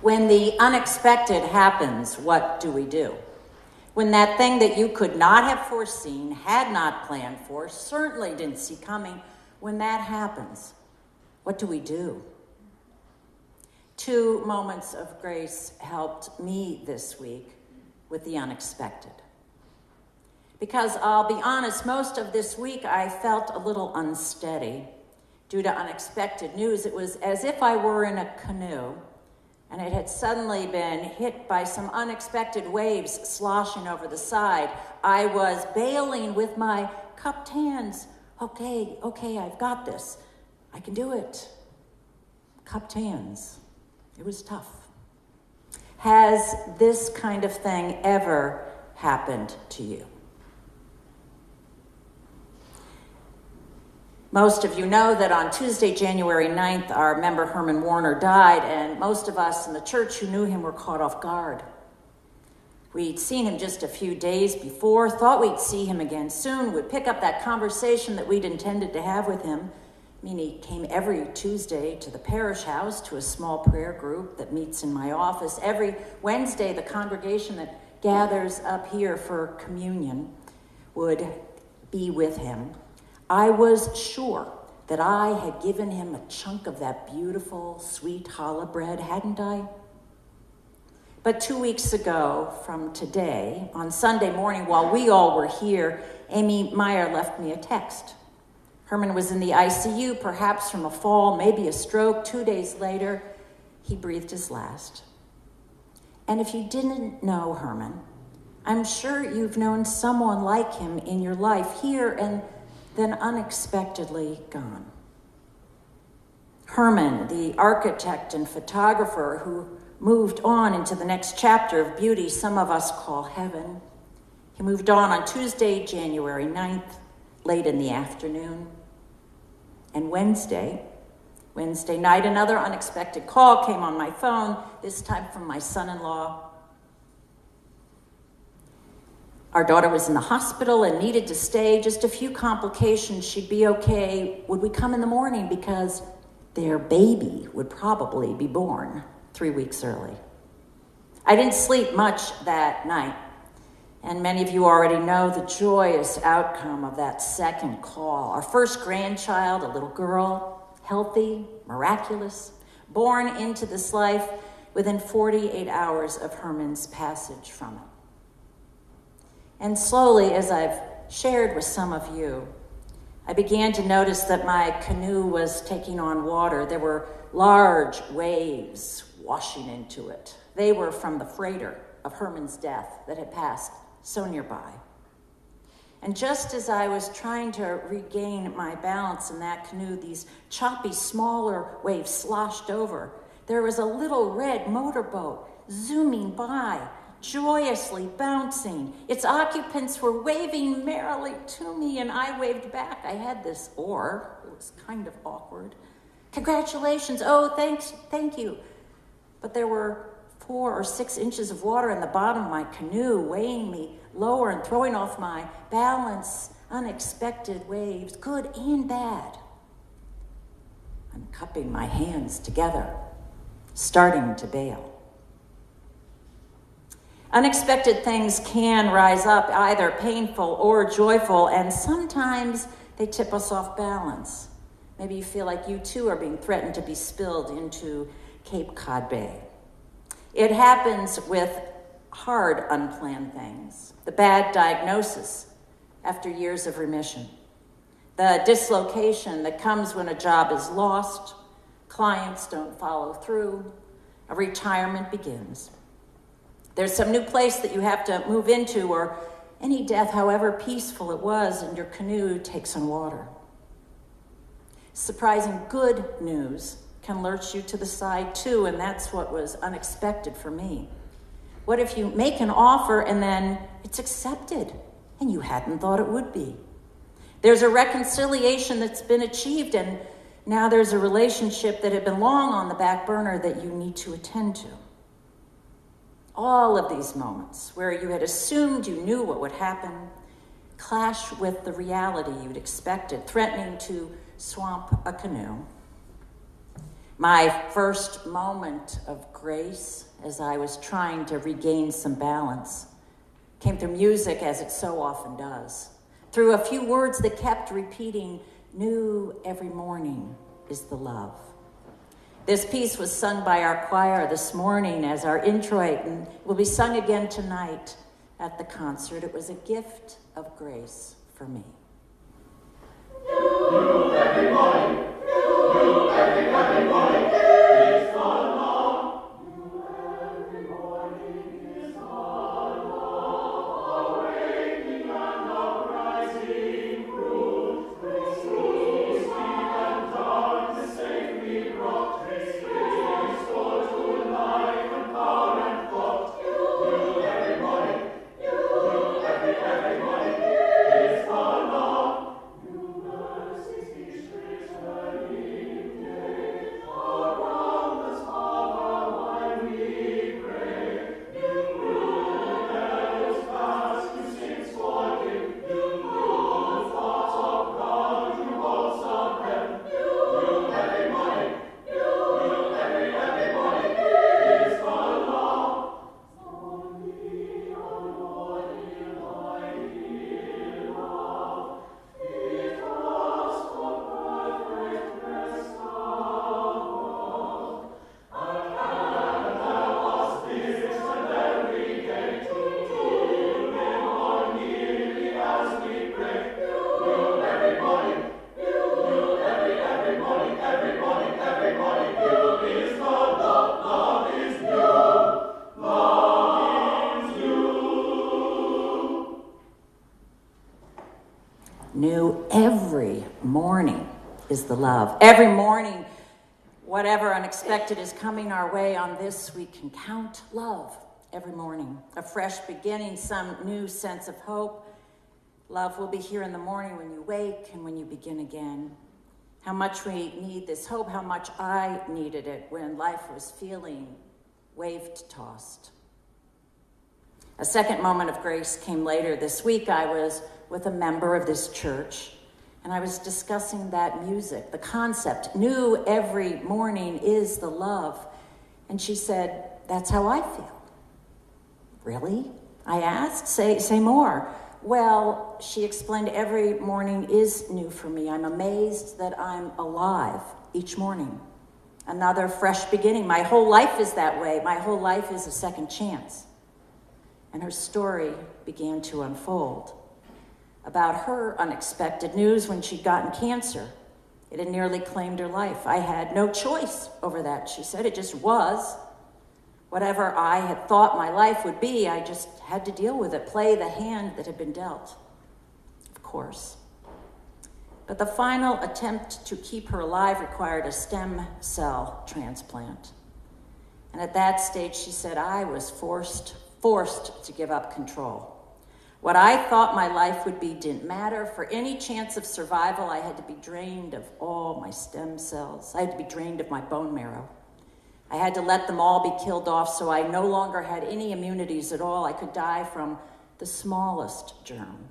When the unexpected happens, what do we do? When that thing that you could not have foreseen, had not planned for, certainly didn't see coming, when that happens, what do we do? 2 moments of grace helped me this week with the unexpected. Because I'll be honest, most of this week I felt a little unsteady due to unexpected news. It was as if I were in a canoe and it had suddenly been hit by some unexpected waves sloshing over the side. I was bailing with my cupped hands. Okay, I've got this. I can do it. Cupped hands. It was tough. Has this kind of thing ever happened to you? Most of you know that on Tuesday, January 9th, our member Herman Warner died, and most of us in the church who knew him were caught off guard. We'd seen him just a few days before, thought we'd see him again soon, would pick up that conversation that we'd intended to have with him. I mean, he came every Tuesday to the parish house, to a small prayer group that meets in my office. Every Wednesday, the congregation that gathers up here for communion would be with him. I was sure that I had given him a chunk of that beautiful, sweet challah bread, hadn't I? But 2 weeks ago from today, on Sunday morning, while we all were here, Amy Meyer left me a text. Herman was in the ICU, perhaps from a fall, maybe a stroke. 2 days later, he breathed his last. And if you didn't know Herman, I'm sure you've known someone like him in your life, here and then unexpectedly gone. Herman, the architect and photographer who moved on into the next chapter of beauty some of us call heaven. He moved on Tuesday, January 9th, late in the afternoon. And Wednesday night, another unexpected call came on my phone, this time from my son-in-law. Our daughter was in the hospital and needed to stay. Just a few complications. She'd be okay. Would we come in the morning? Because their baby would probably be born 3 weeks early. I didn't sleep much that night. And many of you already know the joyous outcome of that second call. Our first grandchild, a little girl, healthy, miraculous, born into this life within 48 hours of Herman's passage from it. And slowly, as I've shared with some of you, I began to notice that my canoe was taking on water. There were large waves washing into it. They were from the freighter of Herman's death that had passed so nearby. And just as I was trying to regain my balance in that canoe, these choppy, smaller waves sloshed over. There was a little red motorboat zooming by, joyously bouncing. Its occupants were waving merrily to me, and I waved back. I had this oar. It was kind of awkward. Congratulations. Oh, thank you. But there were 4 or 6 inches of water in the bottom of my canoe, weighing me lower and throwing off my balance. Unexpected waves, good and bad. I'm cupping my hands together, starting to bail. Unexpected things can rise up, either painful or joyful, and sometimes they tip us off balance. Maybe you feel like you too are being threatened to be spilled into Cape Cod Bay. It happens with hard, unplanned things. The bad diagnosis after years of remission. The dislocation that comes when a job is lost, clients don't follow through, a retirement begins. There's some new place that you have to move into, or any death, however peaceful it was, and your canoe takes on water. Surprising good news can lurch you to the side too, and that's what was unexpected for me. What if you make an offer and then it's accepted and you hadn't thought it would be? There's a reconciliation that's been achieved, and now there's a relationship that had been long on the back burner that you need to attend to. All of these moments where you had assumed you knew what would happen clash with the reality you'd expected, threatening to swamp a canoe. My first moment of grace, as I was trying to regain some balance, came through music, as it so often does, through a few words that kept repeating, "New every morning is the love." This piece was sung by our choir this morning as our introit and will be sung again tonight at the concert. It was a gift of grace for me. New every morning, new every morning, is the love. New every morning is the love. Awakening and uprising fruit, sweet and dark, the safely brought, restored to life and power and thought. New every morning, new every morning, is the love. New every morning is the love. Every morning, whatever unexpected is coming our way on this, we can count love every morning. A fresh beginning, some new sense of hope. Love will be here in the morning when you wake and when you begin again. How much we need this hope, how much I needed it when life was feeling wave-tossed. A second moment of grace came later this week. I was with a member of this church, and I was discussing that music, the concept, new every morning is the love. And she said, "That's how I feel." "Really?" I asked. Say more. Well, she explained, every morning is new for me. I'm amazed that I'm alive each morning. Another fresh beginning. My whole life is that way. My whole life is a second chance. And her story began to unfold about her unexpected news when she'd gotten cancer. It had nearly claimed her life. I had no choice over that, she said. It just was. Whatever I had thought my life would be, I just had to deal with it, play the hand that had been dealt, of course. But the final attempt to keep her alive required a stem cell transplant. And at that stage, she said, I was forced to give up control. What I thought my life would be didn't matter. For any chance of survival, I had to be drained of all my stem cells. I had to be drained of my bone marrow. I had to let them all be killed off, so I no longer had any immunities at all. I could die from the smallest germ.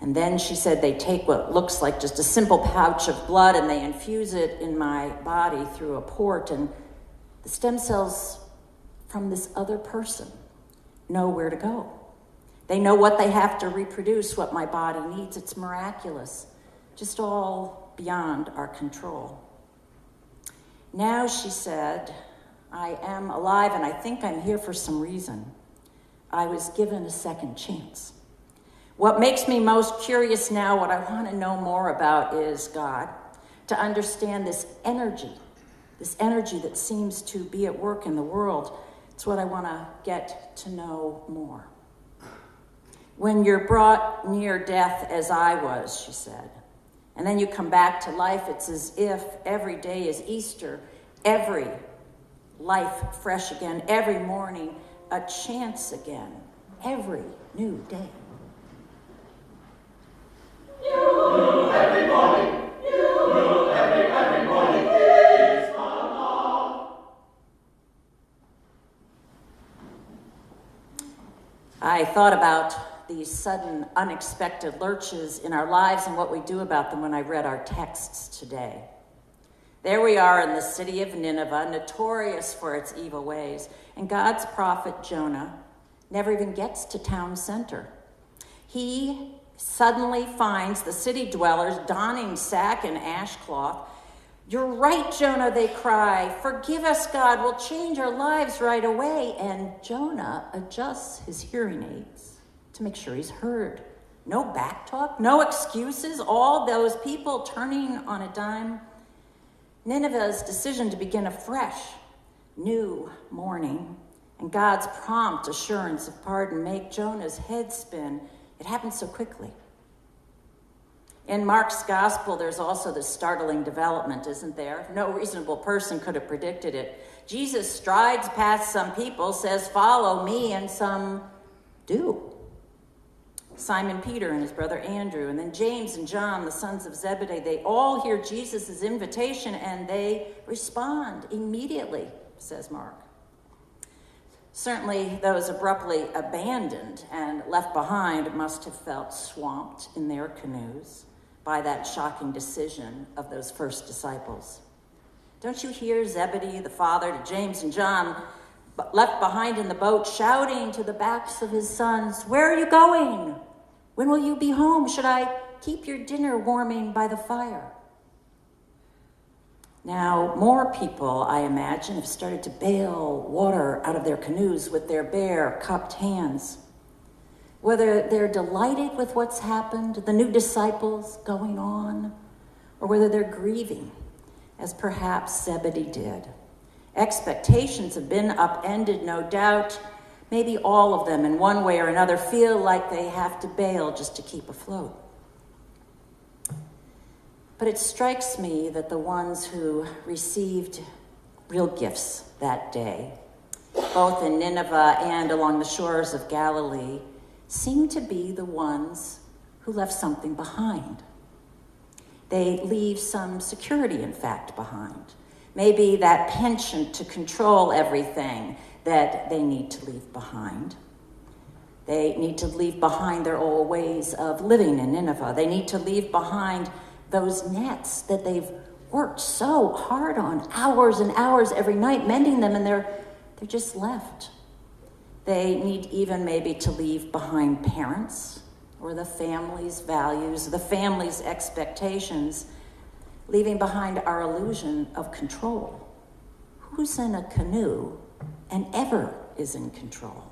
And then she said they take what looks like just a simple pouch of blood and they infuse it in my body through a port, and the stem cells from this other person know where to go. They know what they have to reproduce, what my body needs. It's miraculous, just all beyond our control. Now, she said, I am alive and I think I'm here for some reason. I was given a second chance. What makes me most curious now, what I want to know more about is God, to understand this energy that seems to be at work in the world. It's what I want to get to know more. When you're brought near death, as I was, she said, and then you come back to life, it's as if every day is Easter, every life fresh again, every morning a chance again, every new day. You every morning, you every morning is the love. I thought about these sudden, unexpected lurches in our lives and what we do about them when I read our texts today. There we are in the city of Nineveh, notorious for its evil ways. And God's prophet Jonah never even gets to town center. He suddenly finds the city dwellers donning sack and ashcloth. "You're right, Jonah," they cry. "Forgive us, God. We'll change our lives right away." And Jonah adjusts his hearing aids to make sure he's heard. No backtalk, no excuses, all those people turning on a dime. Nineveh's decision to begin a fresh, new morning and God's prompt assurance of pardon make Jonah's head spin. It happened so quickly. In Mark's gospel, there's also this startling development, isn't there? No reasonable person could have predicted it. Jesus strides past some people, says, "Follow me," and some do. Simon Peter and his brother Andrew, and then James and John, the sons of Zebedee, they all hear Jesus' invitation and they respond immediately, says Mark. Certainly those abruptly abandoned and left behind must have felt swamped in their canoes by that shocking decision of those first disciples. Don't you hear Zebedee, the father, to James and John, left behind in the boat, shouting to the backs of his sons, "Where are you going? When will you be home? Should I keep your dinner warming by the fire?" Now, more people, I imagine, have started to bail water out of their canoes with their bare, cupped hands. Whether they're delighted with what's happened, the new disciples going on, or whether they're grieving, as perhaps Zebedee did. Expectations have been upended, no doubt. Maybe all of them, in one way or another, feel like they have to bail just to keep afloat. But it strikes me that the ones who received real gifts that day, both in Nineveh and along the shores of Galilee, seem to be the ones who left something behind. They leave some security, in fact, behind. Maybe that penchant to control everything that they need to leave behind. They need to leave behind their old ways of living in Nineveh. They need to leave behind those nets that they've worked so hard on, hours and hours every night, mending them, and they're just left. They need even maybe to leave behind parents or the family's values, the family's expectations, leaving behind our illusion of control. Who's in a canoe and ever is in control?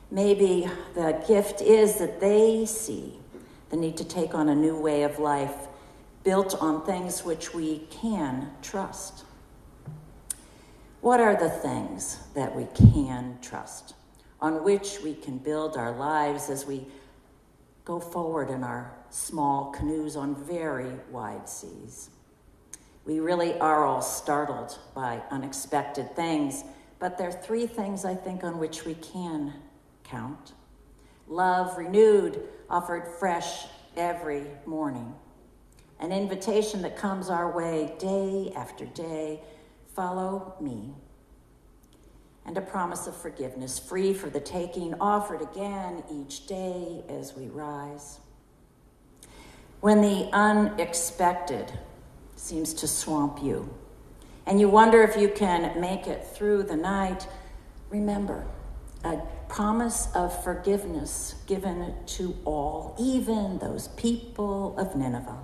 Maybe the gift is that they see the need to take on a new way of life built on things which we can trust. What are the things that we can trust, on which we can build our lives as we go forward in our small canoes on very wide seas? We really are all startled by unexpected things, but there are three things I think on which we can count. Love renewed, offered fresh every morning. An invitation that comes our way day after day, "Follow me." And a promise of forgiveness, free for the taking, offered again each day as we rise. When the unexpected seems to swamp you, and you wonder if you can make it through the night, remember a promise of forgiveness given to all, even those people of Nineveh.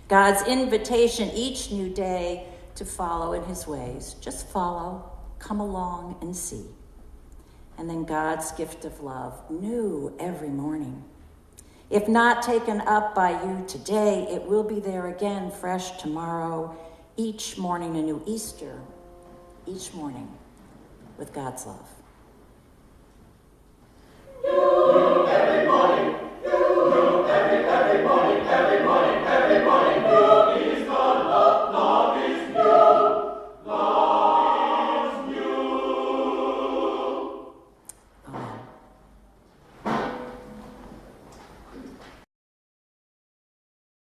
God's invitation each new day to follow in his ways. Just follow, come along and see. And then God's gift of love, new every morning. If not taken up by you today, it will be there again, fresh tomorrow, each morning a new Easter, each morning with God's love.